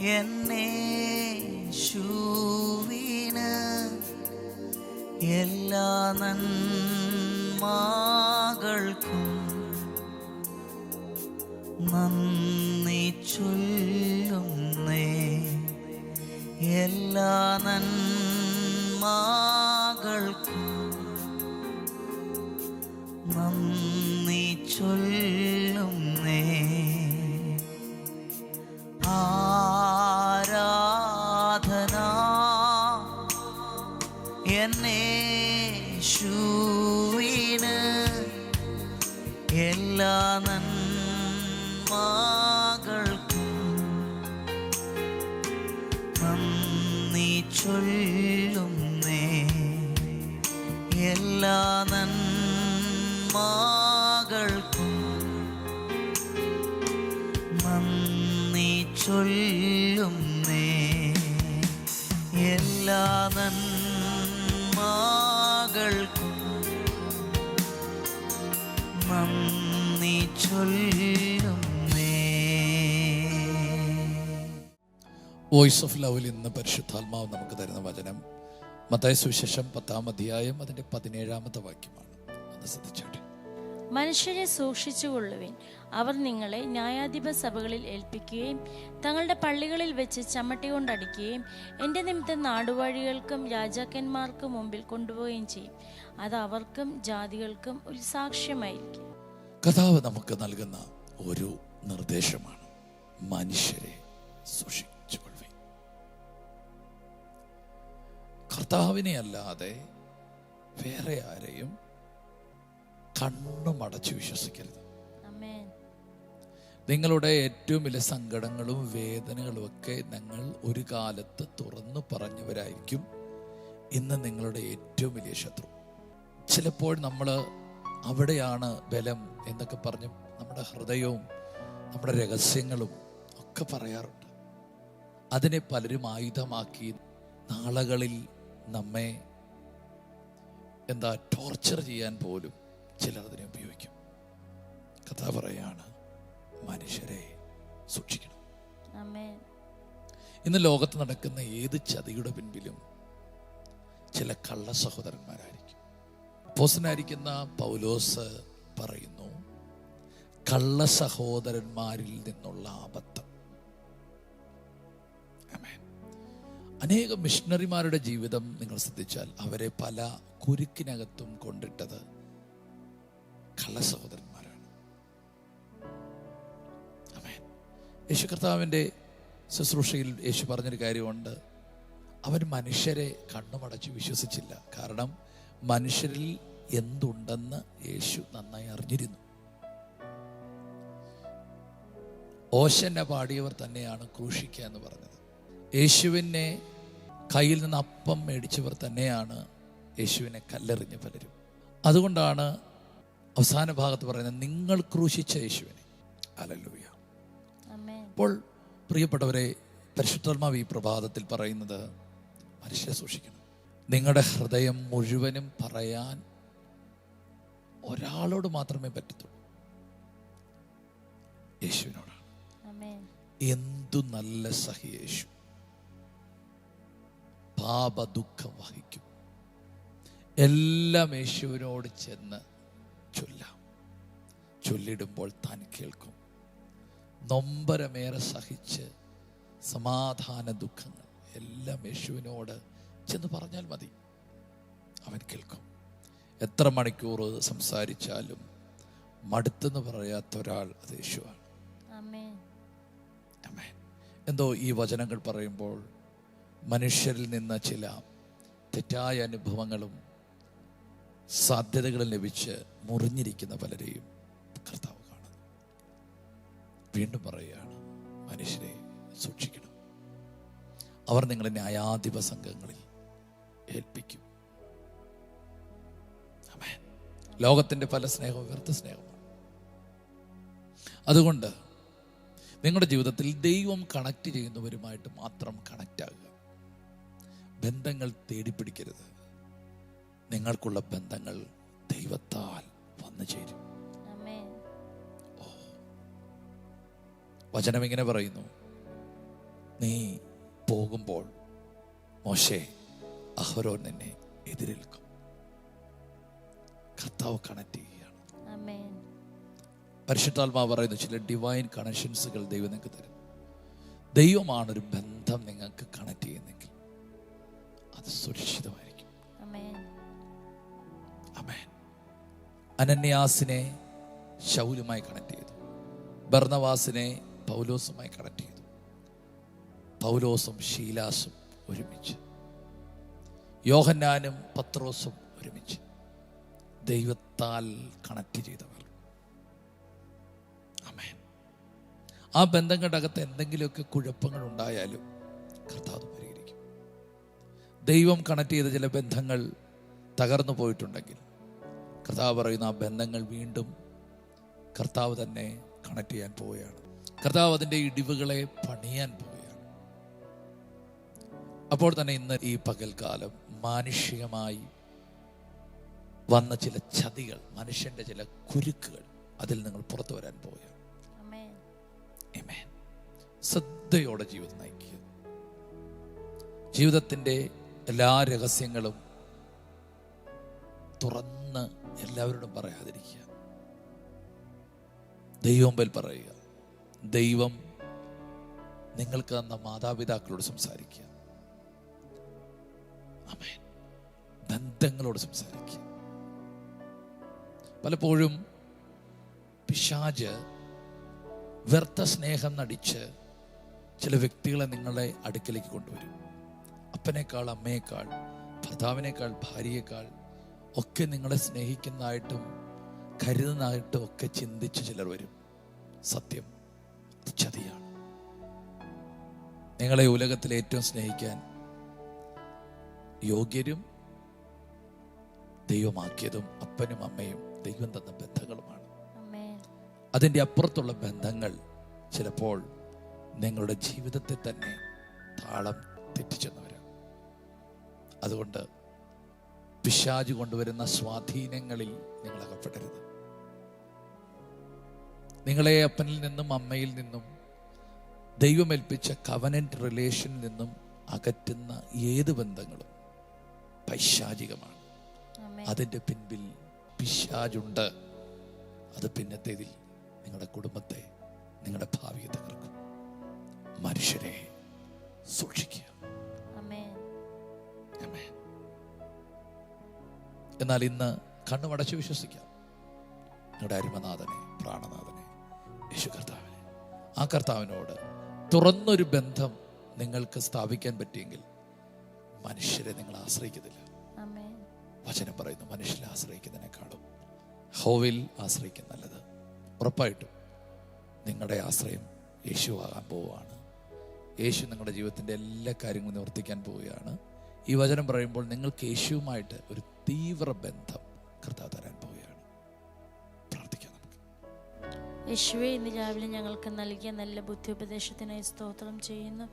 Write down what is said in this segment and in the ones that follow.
എന്നേശുവിന് എല്ലാ നന്മകൾക്കും നന്ദി ചൊല്ലുന്നേ. എല്ലാ നന്മകൾക്കും നന്ദി ചൊല്ലുന്നേ. ആരാധന എന്നേശുവിന് എല്ലാ നന്മകൾക്കും നന്ദി ചൊല്ലുന്നേ. എല്ലാ നന്മകൾക്കും നന്ദി ചൊല്ലുന്നേ. എല്ലാ നന്മകൾക്കും നന്ദി ചൊല്ലുന്നേ. വോയിസ് ഓഫ് ലവിൽ ഇന്ന് പരിശുദ്ധാത്മാവ് നമുക്ക് തരുന്ന വചനം മത്തായി സുവിശേഷം 10-ാം അധ്യായം അതിന്റെ 17-ാമത്തെ വാക്യമാണ്. ഒന്ന് ശ്രദ്ധിച്ചാട്ടെ. മനുഷ്യരെ സൂക്ഷിച്ചുകൊള്ളുവിൻ, അവർ നിങ്ങളെ ന്യായാധിപ സഭകളിൽ ഏൽപ്പിക്കുകയും തങ്ങളുടെ പള്ളികളിൽ വെച്ച് ചമ്മട്ടി കൊണ്ടടിക്കുകയും എൻ്റെ നിമിത്തം നാടുവഴികൾക്കും രാജാക്കന്മാർക്കും മുമ്പിൽ കൊണ്ടുപോവുകയും ചെയ്യും. അത് അവർക്കും ജാതികൾക്കും ഒരു സാക്ഷ്യമായിരിക്കും. കർത്താവ് നമുക്ക് നൽകുന്ന ഒരു നിർദ്ദേശമാണ്, മനുഷ്യരെ സൂക്ഷിച്ചുകൊള്ളുവിൻ. കർത്താവിനെ അല്ലാതെ വേറെ ആരെയും കണ്ണുമടച്ച് വിശ്വസിക്കരുത്. നിങ്ങളുടെ ഏറ്റവും വലിയ സങ്കടങ്ങളും വേദനകളും ഒക്കെ നിങ്ങൾ ഒരു കാലത്ത് തുറന്നു പറഞ്ഞവരായിരിക്കും ഇന്ന് നിങ്ങളുടെ ഏറ്റവും വലിയ ശത്രു. ചിലപ്പോൾ നമ്മൾ അവിടെയാണ് ബലം എന്നൊക്കെ പറഞ്ഞ് നമ്മുടെ ഹൃദയവും നമ്മുടെ രഹസ്യങ്ങളും ഒക്കെ പറയാറുണ്ട്. അതിനെ പലരും ആയുധമാക്കി നാളുകളിൽ നമ്മെ ടോർച്ചർ ചെയ്യാൻ പോലും ചിലർ അതിനെ ഉപയോഗിക്കും. കഥ പറയാണ്, മനുഷ്യരെ സൂക്ഷിക്കണം. ഇന്ന് ലോകത്ത് നടക്കുന്ന ഏത് ചതിയുടെ പിൻപിലും ചില കള്ള സഹോദരന്മാരായിരിക്കും. അപ്പോസ്തലനായിരിക്കുന്ന പൗലോസ് പറയുന്നു, കള്ള സഹോദരന്മാരിൽ നിന്നുള്ള അബദ്ധം. അനേകം മിഷണറിമാരുടെ ജീവിതം നിങ്ങൾ ശ്രദ്ധിച്ചാൽ അവരെ പല കുരുക്കിനകത്തും കൊണ്ടിട്ടത് കള്ള സഹോദരന്മാരാണ്. യേശു കർത്താവിൻ്റെ ശുശ്രൂഷയിൽ യേശു പറഞ്ഞൊരു കാര്യമുണ്ട്, അവൻ മനുഷ്യരെ കണ്ണുമടച്ച് വിശ്വസിച്ചില്ല. കാരണം മനുഷ്യരിൽ എന്തുണ്ടെന്ന് യേശു നന്നായി അറിഞ്ഞിരുന്നു. ഓശന്ന പാടിയവർ തന്നെയാണ് ക്രൂശിക്കുക എന്ന് പറഞ്ഞത്. യേശുവിനെ കയ്യിൽ നിന്ന് അപ്പം മേടിച്ചവർ തന്നെയാണ് യേശുവിനെ കല്ലെറിഞ്ഞ പലരും. അതുകൊണ്ടാണ് അവസാന ഭാഗത്ത് പറയുന്നത്, നിങ്ങൾ ക്രൂശിച്ച യേശുവിനെ. ഹല്ലേലൂയ. അപ്പോൾ പ്രിയപ്പെട്ടവരെ, പരിശുദ്ധാത്മാവ് ഈ പ്രഭാതത്തിൽ പറയുന്നത്, മനുഷ്യരെ സൂക്ഷിക്കണം. നിങ്ങളുടെ ഹൃദയം മുഴുവനും പറയാൻ ഒരാളോട് മാത്രമേ പറ്റത്തുള്ളൂ, യേശുവിനോടാണ്. എന്തു നല്ല സഹി യേശു, പാപ ദുഃഖം വഹിക്കും. എല്ലാം യേശുവിനോട് ചെന്ന് ചൊല്ലാം. ചൊല്ലിടുമ്പോൾ താൻ കേൾക്കും. നൊമ്പരമേറെ സഹിച്ച് സമാധാന ദുഃഖങ്ങൾ എല്ലാം യേശുവിനോട് ചെന്ന് പറഞ്ഞാൽ മതി, അവൻ കേൾക്കും. എത്ര മണിക്കൂർ സംസാരിച്ചാലും മടുത്തെന്ന് പറയാത്ത ഒരാൾ അത് യേശുവാണ്. എന്തോ ഈ വചനങ്ങൾ പറയുമ്പോൾ മനുഷ്യരിൽ നിന്ന് ചില തെറ്റായ അനുഭവങ്ങളും സാധ്യതകളും ലഭിച്ച് മുറിഞ്ഞിരിക്കുന്ന പലരെയും കർത്താവ് കാണുന്നു. വീണ്ടും പറയുകയാണ്, മനുഷ്യരെ സൂക്ഷിക്കണം. അവർ നിങ്ങളെ ന്യായാധിപ സംഘങ്ങളിൽ ഏൽപ്പിക്കും. ലോകത്തിന്റെ പല സ്നേഹവും വ്യർത്ഥ സ്നേഹമാണ്. അതുകൊണ്ട് നിങ്ങളുടെ ജീവിതത്തിൽ ദൈവം കണക്ട് ചെയ്യുന്നവരുമായിട്ട് മാത്രം കണക്റ്റ് ആകുക. ബന്ധങ്ങൾ തേടിപ്പിടിക്കരുത്. നിങ്ങൾക്കുള്ള ബന്ധങ്ങൾ ദൈവത്താൽ വന്നു ചേരും. വചനം ഇങ്ങനെ പറയുന്നു, നീ പോകുമ്പോൾ മോശെ, അഹരോൻ നിന്നെ എതിരേൽക്കും. കർത്താവ് കണക്ട് ചെയ്യുകയാണ്. ആമേൻ. പരിശുദ്ധാത്മാവ് പറയുന്നു, ചില ഡിവൈൻ കണക്ഷൻസുകൾ ദൈവം നിങ്ങൾക്ക് തരും. ദൈവമാണൊരു ബന്ധം നിങ്ങൾക്ക് കണക്ട് ചെയ്യുന്നെങ്കിൽ അത് സുരക്ഷിതമായിരിക്കും. ആമേൻ. ആമേൻ. അനന്യാസിനെ ശൗലുമായി കണക്ട് ചെയ്തു, ബർന്നവാസിനെ പൗലോസുമായി കണക്ട് ചെയ്തു, പൗലോസും ശീലാസും ഒരുമിച്ച്, യോഹന്നാനും പത്രോസും ഒരുമിച്ച്, ദൈവത്താൽ കണക്ട് ചെയ്തവർ. ആമേൻ. ആ ബന്ധങ്ങളുടെ അകത്ത് എന്തെങ്കിലുമൊക്കെ കുഴപ്പങ്ങൾ ഉണ്ടായാലും കർത്താവ് പരിഹരിക്കും. ദൈവം കണക്ട് ചെയ്ത ചില ബന്ധങ്ങൾ തകർന്നു പോയിട്ടുണ്ടെങ്കിൽ കർത്താവ് പറയുന്ന ആ ബന്ധങ്ങൾ വീണ്ടും കർത്താവ് തന്നെ കണക്ട് ചെയ്യാൻ പോവുകയാണ്. കർത്താവ് അതിൻ്റെ ഇടിവുകളെ പണിയാൻ പോവുകയാണ്. അപ്പോൾ തന്നെ ഇന്ന് ഈ പകൽക്കാലം മാനുഷികമായി വന്ന ചില ചതികൾ, മനുഷ്യന്റെ ചില കുരുക്കുകൾ, അതിൽ നിങ്ങൾ പുറത്തു വരാൻ പോവുകയാണ്. ആമേൻ. ശ്രദ്ധയോടെ ജീവിതം നയിക്കുക. ജീവിതത്തിൻ്റെ എല്ലാ രഹസ്യങ്ങളും തുറന്ന് എല്ലാവരോടും പറയാതിരിക്കുക. ദൈവമ്പൽ പറയുക. ദൈവം നിങ്ങൾക്ക് തന്ന മാതാപിതാക്കളോട് സംസാരിക്കുക. ആമേൻ. ബന്ധങ്ങളോട് സംസാരിക്കുക. പലപ്പോഴും പിശാച് വ്യർത്ഥ സ്നേഹം നടിച്ച് ചില വ്യക്തികളെ നിങ്ങളെ അടുക്കലേക്ക് കൊണ്ടുവരും. അപ്പനേക്കാൾ, അമ്മയേക്കാൾ, ഭർത്താവിനേക്കാൾ, ഭാര്യയേക്കാൾ ഒക്കെ നിങ്ങളെ സ്നേഹിക്കുന്നതായിട്ടും കരുതുന്നതായിട്ടും ഒക്കെ ചിന്തിച്ച് ചിലർ വരും. സത്യം, അത് ചതിയാണ്. നിങ്ങളെ ഉലകത്തിൽ ഏറ്റവും സ്നേഹിക്കാൻ യോഗ്യരും ദൈവമാക്കിയതും അപ്പനും അമ്മയും ദൈവം തന്ന ബന്ധങ്ങളുമാണ്. അതിൻ്റെ അപ്പുറത്തുള്ള ബന്ധങ്ങൾ ചിലപ്പോൾ നിങ്ങളുടെ ജീവിതത്തെ തന്നെ താളം തെറ്റിച്ചെന്ന് വരാം. അതുകൊണ്ട് പിശാച് കൊണ്ടുവരുന്ന സ്വാധീനങ്ങളിൽ നിങ്ങൾ അകപ്പെടരുത്. നിങ്ങളെ അപ്പനിൽ നിന്നും അമ്മയിൽ നിന്നും ദൈവമേൽപ്പിച്ച കവനന്റ് റിലേഷനിൽ നിന്നും അകറ്റുന്ന ഏത് ബന്ധങ്ങളും പൈശാചികമാണ്. അതിൻ്റെ പിൻപിൽ പിശാചുണ്ട്. അത് പിന്നത്തേതിൽ നിങ്ങളുടെ കുടുംബത്തെ, നിങ്ങളുടെ ഭാവിയെ തകർക്കും. മനുഷ്യരെ സൂക്ഷിക്കുക. എന്നാൽ ഇന്ന് കണ്ണുമടച്ച് വിശ്വസിക്കാം. നിങ്ങളുടെ അരുമനാഥനെ, പ്രാണനാഥനെ, യേശു കർത്താവിനെ, ആ കർത്താവിനോട് തുറന്നൊരു ബന്ധം നിങ്ങൾക്ക് സ്ഥാപിക്കാൻ പറ്റിയെങ്കിൽ മനുഷ്യരെ നിങ്ങൾ ആശ്രയിക്കുന്നില്ല. വചനം പറയുന്നു, മനുഷ്യരെ ആശ്രയിക്കുന്നതിനേക്കാളും യഹോവയിൽ ആശ്രയിക്കുന്ന നല്ലത്. ഉറപ്പായിട്ടും നിങ്ങളുടെ ആശ്രയം യേശു ആകാൻ പോവുകയാണ്. യേശു നിങ്ങളുടെ ജീവിതത്തിൻ്റെ എല്ലാ കാര്യങ്ങളും നിവർത്തിക്കാൻ പോവുകയാണ്. ഈ വചനം പറയുമ്പോൾ നിങ്ങൾക്ക് യേശുവുമായിട്ട് ഒരു തീവ്ര ബന്ധം കർത്താവ് തരാൻ പോവുകയാണ്. പ്രാർത്ഥിക്കാം നമുക്ക്. യേശുവേ, ഇന്ന് രാവിലെ ഞങ്ങൾക്ക് നൽകിയ നല്ല ബുദ്ധി ഉപദേശത്തിനായി സ്തോത്രം ചെയ്യുന്നു.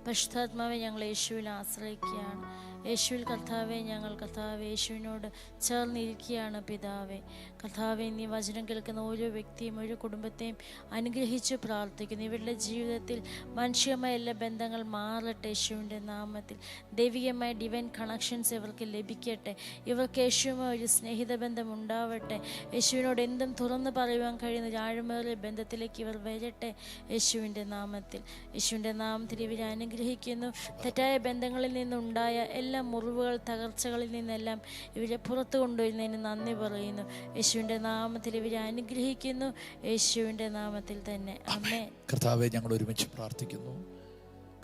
പരിശുദ്ധാത്മാവെ, ഞങ്ങൾ യേശുവിൽ ആശ്രയിക്കുകയാണ്. യേശുവിൽ കർത്താവെ, ഞങ്ങൾ കർത്താവെ യേശുവിനോട് ചേർന്നിരിക്കുകയാണ്. പിതാവെ കർത്താവെ, നീ വചനം കേൾക്കുന്ന ഓരോ വ്യക്തിയും, ഓരോ കുടുംബത്തെയും അനുഗ്രഹിച്ച് പ്രാർത്ഥിക്കുന്നു. ഇവരുടെ ജീവിതത്തിൽ മനുഷ്യമായ എല്ലാ ബന്ധങ്ങൾ മാറട്ടെ. യേശുവിൻ്റെ നാമത്തിൽ ദൈവികമായ ഡിവൈൻ കണക്ഷൻസ് ഇവർക്ക് ലഭിക്കട്ടെ. ഇവർക്ക് യേശുവുമായി ഒരു സ്നേഹിത ബന്ധം ഉണ്ടാവട്ടെ. യേശുവിനോട് എന്തും തുറന്നു പറയുവാൻ കഴിയുന്ന ഒരു ആഴമേറിയ ബന്ധത്തിലേക്ക് ഇവർ വരട്ടെ. യേശുവിൻ്റെ നാമത്തിൽ, യേശുവിൻ്റെ നാമത്തിൽ ഇവരെ അനുഗ്രഹിക്കുന്നു. തെറ്റായ ബന്ധങ്ങളിൽ നിന്നുണ്ടായ എല്ലാ മുറിവുകൾ, തകർച്ചകളിൽ നിന്നെല്ലാം ഇവരെ പുറത്തു കൊണ്ടുവരുന്നതിന് നന്ദി പറയുന്നു. യേശുവിൻ്റെ നാമത്തിൽ ഇവരെ അനുഗ്രഹിക്കുന്നു. യേശുവിൻ്റെ നാമത്തിൽ തന്നെ ആമേൻ. കർത്താവെ, ഞങ്ങൾ ഒരുമിച്ച് പ്രാർത്ഥിക്കുന്നു.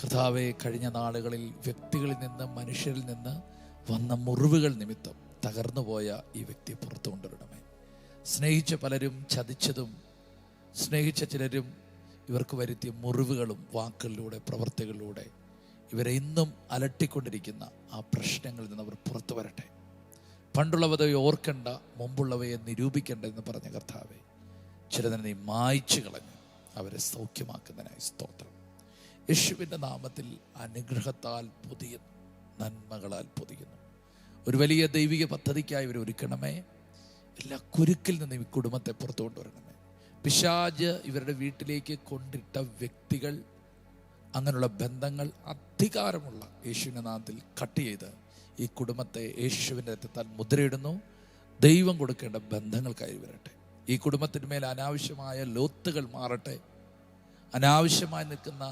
കർത്താവെ, കഴിഞ്ഞ നാളുകളിൽ വ്യക്തികളിൽ നിന്ന്, മനുഷ്യരിൽ നിന്ന് വന്ന മുറിവുകൾ നിമിത്തം തകർന്നുപോയ ഈ വ്യക്തിയെ പുറത്തു കൊണ്ടുവരണമേ. സ്നേഹിച്ച പലരും ചതിച്ചതും, സ്നേഹിച്ച ചിലരും ഇവർക്ക് വരുത്തിയ മുറിവുകളും വാക്കുകളിലൂടെ, പ്രവർത്തികളിലൂടെ ഇവരെ ഇന്നും അലട്ടിക്കൊണ്ടിരിക്കുന്ന ആ പ്രശ്നങ്ങളിൽ നിന്ന് അവർ പുറത്തു വരട്ടെ. പണ്ടുള്ളവയെ ഓർക്കണ്ട, മുമ്പുള്ളവയെ നിരൂപിക്കണ്ട എന്ന് പറഞ്ഞ കർത്താവെ, ചിലതിനെ നീ മായ്ച്ചു കളഞ്ഞ് അവരെ സൗഖ്യമാക്കുന്നതിനായി സ്തോത്രം. യേശുവിൻ്റെ നാമത്തിൽ അനുഗ്രഹത്താൽ പൊതിയുന്നു, നന്മകളാൽ പൊതിയുന്നു. ഒരു വലിയ ദൈവിക പദ്ധതിക്കായി ഇവർ ഒരുക്കണമേ. എല്ലാ കുരുക്കിൽ നിന്നും ഈ കുടുംബത്തെ പുറത്തു കൊണ്ടുവരണമേ. പിശാച് ഇവരുടെ വീട്ടിലേക്ക് കൊണ്ടിട്ട വ്യക്തികൾ അങ്ങനെയുള്ള ബന്ധങ്ങൾ അധികാരമുള്ള യേശുവിൻ്റെ നാമത്തിൽ കട്ട് ചെയ്ത് ഈ കുടുംബത്തെ യേശുവിൻ്റെ രക്തത്താൽ മുദ്രയിടുന്നു. ദൈവം കൊടുക്കേണ്ട ബന്ധങ്ങൾ കൈ വരട്ടെ. ഈ കുടുംബത്തിന് മേൽ അനാവശ്യമായ ലോത്തുകൾ മാറട്ടെ. അനാവശ്യമായി നിൽക്കുന്ന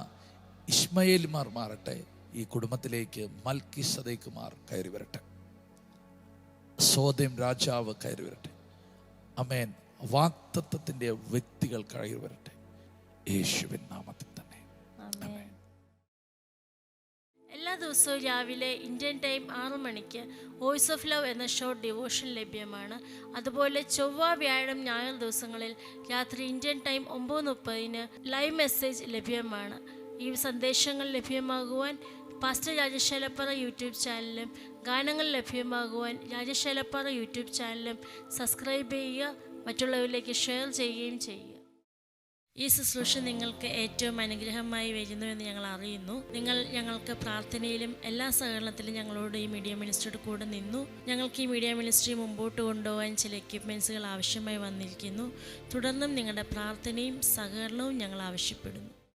ഇശ്മയേൽമാർ മാറട്ടെ. ഈ കുടുംബത്തിലേക്ക് മൽക്കിസദേക്കുമാർ കയറി വരട്ടെ. സോദം രാജാവ് കയറി വരട്ടെ. അമേൻ. വാഗ്ദത്തത്തിൻ്റെ വ്യക്തികൾ കയറി വരട്ടെ, യേശുവിൻ നാമത്തിൽ തന്നെ. ആമേൻ. എല്ലാ ദിവസവും രാവിലെ ഇന്ത്യൻ ടൈം 6 മണിക്ക് വോയിസ് ഓഫ് ലവ് എന്ന ഷോർട്ട് ഡിവോഷൻ ലഭ്യമാണ്. അതുപോലെ ചൊവ്വ, വ്യാഴം, ഞായർ ദിവസങ്ങളിൽ രാത്രി ഇന്ത്യൻ ടൈം 9:30 ലൈവ് മെസ്സേജ് ലഭ്യമാണ്. ഈ സന്ദേശങ്ങൾ ലഭ്യമാകുവാൻ പാസ്റ്റർ രാജേഷ് ഏലപ്പാറ യൂട്യൂബ് ചാനലും ഗാനങ്ങൾ ലഭ്യമാകുവാൻ രാജേഷ് ഏലപ്പാറ യൂട്യൂബ് ചാനലും സബ്സ്ക്രൈബ് ചെയ്യുക, മറ്റുള്ളവരിലേക്ക് ഷെയർ ചെയ്യുകയും ചെയ്യുക. ഈ ശുശ്രൂഷ നിങ്ങൾക്ക് ഏറ്റവും അനുഗ്രഹമായി വരുന്നുവെന്ന് ഞങ്ങൾ അറിയുന്നു. നിങ്ങൾ ഞങ്ങൾക്ക് പ്രാർത്ഥനയിലും എല്ലാ സഹകരണത്തിലും ഞങ്ങളോട് ഈ മീഡിയ മിനിസ്ട്രിയുടെ കൂടെ നിന്നു. ഞങ്ങൾക്ക് ഈ മീഡിയ മിനിസ്ട്രി മുമ്പോട്ട് കൊണ്ടുപോകാൻ ചില എക്യുപ്മെൻറ്റ്സുകൾ ആവശ്യമായി വന്നിരിക്കുന്നു. തുടർന്നും നിങ്ങളുടെ പ്രാർത്ഥനയും സഹകരണവും ഞങ്ങൾ ആവശ്യപ്പെടുന്നു.